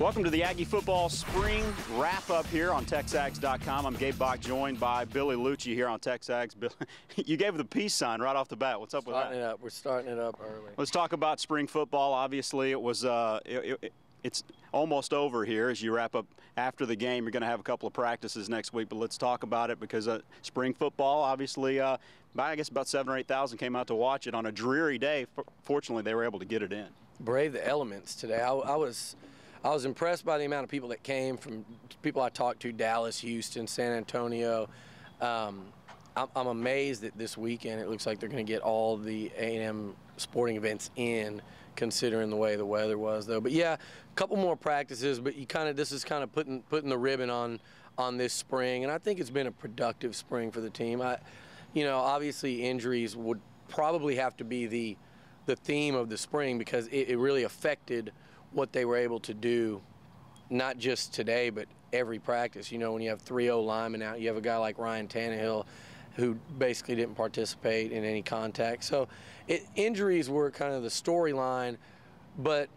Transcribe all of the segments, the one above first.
Welcome to the Aggie Football Spring wrap-up here on TexAgs.com. I'm Gabe Bock, joined by Billy Liucci here on TexAgs. Bill, you gave the peace sign right off the bat. What's up with that? We're starting it up early. Let's talk about spring football. Obviously, it was it's almost over here as you wrap up after the game. You're going to have a couple of practices next week, but let's talk about it because spring football, obviously, I guess about 7,000 or 8,000 came out to watch it on a dreary day. Fortunately, they were able to get it in. Brave the elements today. I was impressed by the amount of people that came, from people I talked to, Dallas, Houston, San Antonio. I'm amazed that this weekend it looks like they're going to get all the A&M sporting events in, considering the way the weather was, though. But yeah, a couple more practices, but this is kind of putting the ribbon on this spring, and I think it's been a productive spring for the team. Obviously injuries would probably have to be the theme of the spring because it really affected what they were able to do, not just today, but every practice. You know, when you have 3 linemen out, you have a guy like Ryan Tannehill who basically didn't participate in any contact. So injuries were kind of the storyline, but,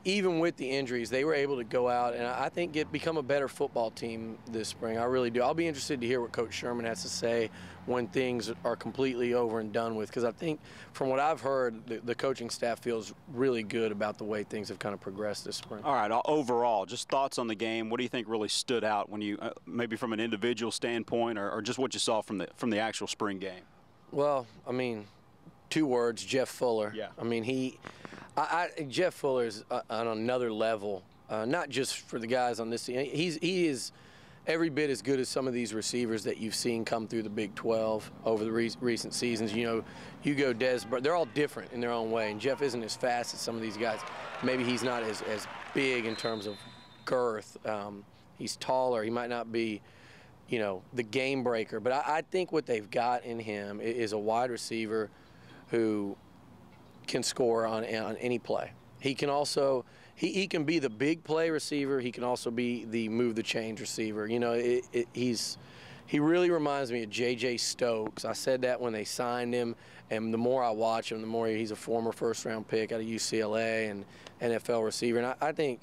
even with the injuries, they were able to go out and I think become a better football team this spring. I really do. I'll be interested to hear what Coach Sherman has to say when things are completely over and done with, because I think from what I've heard, the coaching staff feels really good about the way things have kind of progressed this spring. All right, overall, just thoughts on the game. What do you think really stood out when you, maybe from an individual standpoint or just what you saw from the actual spring game? Well, 2 words, Jeff Fuller. Yeah. Jeff Fuller is on another level, not just for the guys on this team. He is every bit as good as some of these receivers that you've seen come through the Big 12 over the recent seasons. Hugo, Des, they're all different in their own way, and Jeff isn't as fast as some of these guys. Maybe he's not as big in terms of girth. He's taller. He might not be, the game breaker, but I think what they've got in him is a wide receiver who can score on any play. He can also he can be the big play receiver. He can also be the move the chains receiver. He really reminds me of J.J. Stokes. I said that when they signed him, and the more I watch him, the more he's a former first-round pick out of UCLA and NFL receiver. And I think,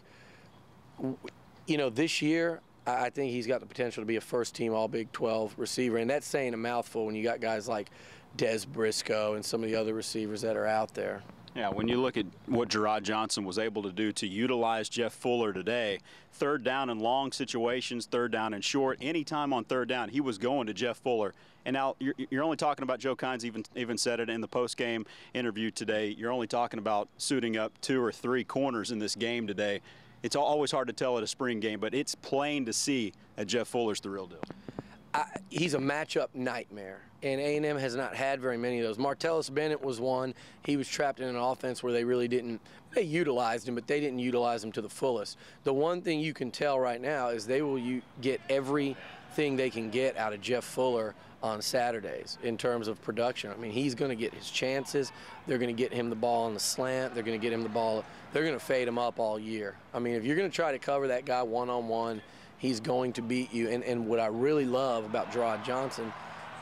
this year, I think he's got the potential to be a first-team All-Big 12 receiver, and that's saying a mouthful when you got guys like Des Briscoe and some of the other receivers that are out there. Yeah, when you look at what Gerard Johnson was able to do to utilize Jeff Fuller today, 3rd down in long situations, 3rd down and short, anytime on 3rd down, he was going to Jeff Fuller. And now you're only talking about, Joe Kynes even said it in the post-game interview today, you're only talking about suiting up 2 or 3 corners in this game today. It's always hard to tell at a spring game, but it's plain to see that Jeff Fuller's the real deal. He's a matchup nightmare, and A&M has not had very many of those. Martellus Bennett was one. He was trapped in an offense where they utilized him, but they didn't utilize him to the fullest. The one thing you can tell right now is they will get everything they can get out of Jeff Fuller on Saturdays in terms of production. He's going to get his chances. They're going to get him the ball on the slant. They're going to get him the ball. They're going to fade him up all year. If you're going to try to cover that guy one-on-one, he's going to beat you. And what I really love about Gerard Johnson,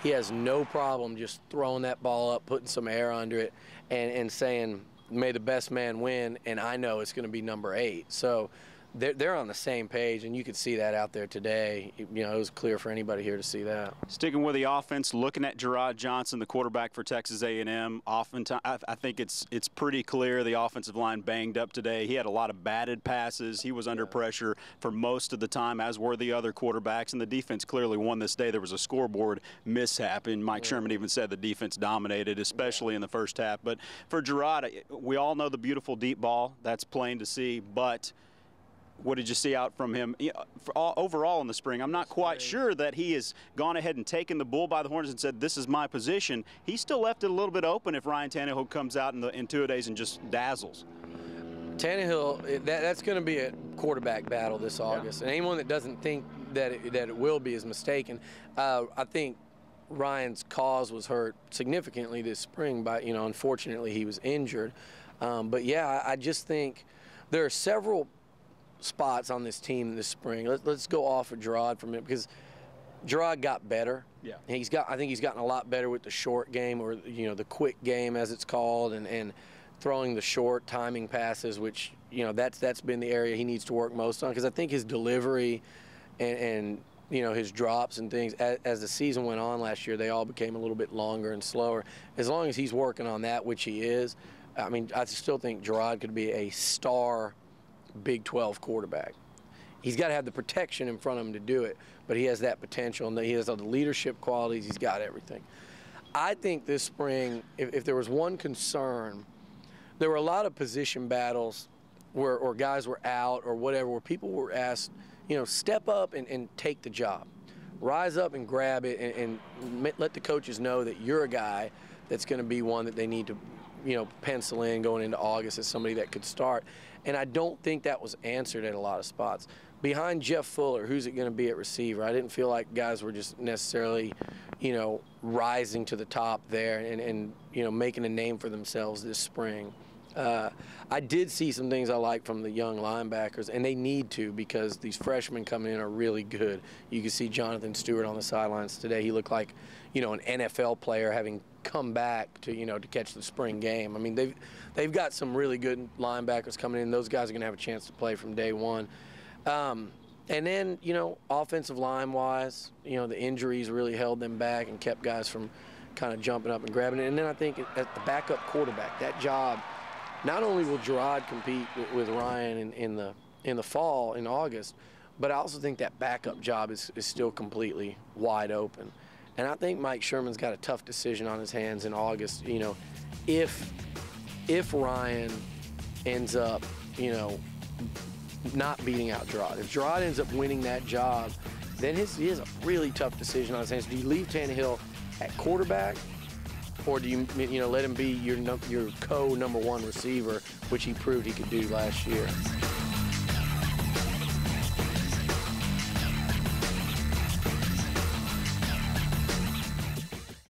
he has no problem just throwing that ball up, putting some air under it, and saying, may the best man win, and I know it's going to be number 8. So they're on the same page, and you could see that out there today. It was clear for anybody here to see that. Sticking with the offense, looking at Gerard Johnson, the quarterback for Texas A&M, oftentimes I think it's pretty clear the offensive line banged up today. He had a lot of batted passes. He was under pressure for most of the time, as were the other quarterbacks, and the defense clearly won this day. There was a scoreboard mishap, and Mike Sherman even said the defense dominated, especially in the first half. But for Gerard, we all know the beautiful deep ball. That's plain to see, but what did you see out from him overall in the spring? I'm not quite sure that he has gone ahead and taken the bull by the horns and said, this is my position. He still left it a little bit open if Ryan Tannehill comes out in 2 days and just dazzles. Tannehill, that's going to be a quarterback battle this August. And anyone that doesn't think that it will be is mistaken. I think Ryan's cause was hurt significantly this spring by, unfortunately he was injured. But yeah, I just think there are several spots on this team this spring. Let's go off of Gerard for a minute, because Gerard got better. Yeah. I think he's gotten a lot better with the short game, or the quick game as it's called, and throwing the short timing passes, which that's been the area he needs to work most on, because I think his delivery and his drops and things, as the season went on last year, they all became a little bit longer and slower. As long as he's working on that, which he is, I mean, I still think Gerard could be a star Big 12 quarterback. He's got to have the protection in front of him to do it, but he has that potential, and he has all the leadership qualities. He's got everything. I think this spring, if there was one concern, there were a lot of position battles or guys were out or whatever, where people were asked, step up and take the job. Rise up and grab it and let the coaches know that you're a guy that's going to be one that they need to, pencil in going into August as somebody that could start. And I don't think that was answered at a lot of spots. Behind Jeff Fuller, who's it going to be at receiver? I didn't feel like guys were just necessarily, rising to the top there and making a name for themselves this spring. I did see some things I like from the young linebackers, and they need to, because these freshmen coming in are really good. You can see Jonathan Stewart on the sidelines today. He looked like, an NFL player having come back to, to catch the spring game. I mean, they've got some really good linebackers coming in. Those guys are going to have a chance to play from day one. And then, offensive line-wise, the injuries really held them back and kept guys from kind of jumping up and grabbing it. And then I think at the backup quarterback, that job, not only will Gerard compete with Ryan in the fall, in August, but I also think that backup job is still completely wide open. And I think Mike Sherman's got a tough decision on his hands in August. If Ryan ends up, not beating out Gerard, if Gerard ends up winning that job, then he has a really tough decision on his hands. Do you leave Tannehill at quarterback, or do you let him be your co-number one receiver, which he proved he could do last year?